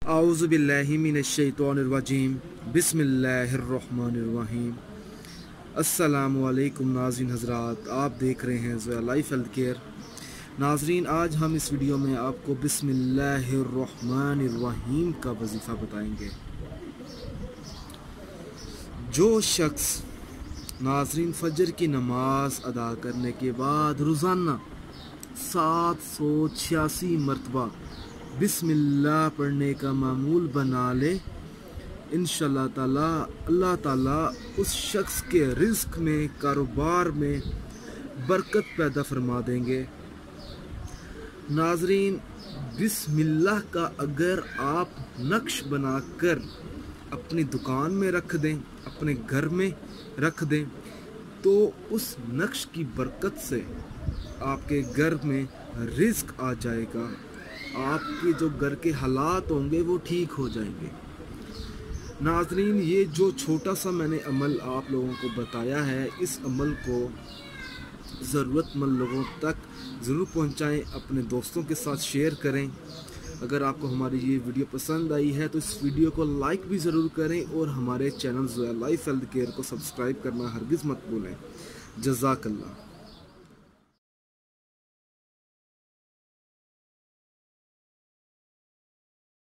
आऊज़ु बिल्लाहि मिनश्शैतानिर्रजीम बिस्मिल्लाहिर्रहमानिर्रहीम। अस्सलामु अलैकुम नाज़रीन हज़रात, आप देख रहे हैं ज़ोया लाइफ हेल्थ केयर। नाज़रीन, आज हम इस वीडियो में आपको बिस्मिल्लाहिर्रहमानिर्रहीम का वजीफ़ा बताएंगे। जो शख्स नाज़रीन फजर की नमाज अदा करने के बाद रोज़ाना 786 मरतबा बिस्मिल्लाह पढ़ने का मामूल बना ले, इंशाअल्लाह ताला अल्लाह ताला उस शख्स के रिज़्क में, कारोबार में बरकत पैदा फरमा देंगे। नाज़रीन, बिस्मिल्लाह का अगर आप नक्श बनाकर अपनी दुकान में रख दें, अपने घर में रख दें, तो उस नक्श की बरकत से आपके घर में रिज़्क आ जाएगा। आपके जो घर के हालात होंगे वो ठीक हो जाएंगे। नाज़रीन, ये जो छोटा सा मैंने अमल आप लोगों को बताया है, इस अमल को ज़रूरतमंद लोगों तक ज़रूर पहुंचाएं, अपने दोस्तों के साथ शेयर करें। अगर आपको हमारी ये वीडियो पसंद आई है तो इस वीडियो को लाइक भी ज़रूर करें और हमारे channel Zoya life health care को सब्सक्राइब करना हरगिज़ मत भूलें। जज़ाकल्लाह।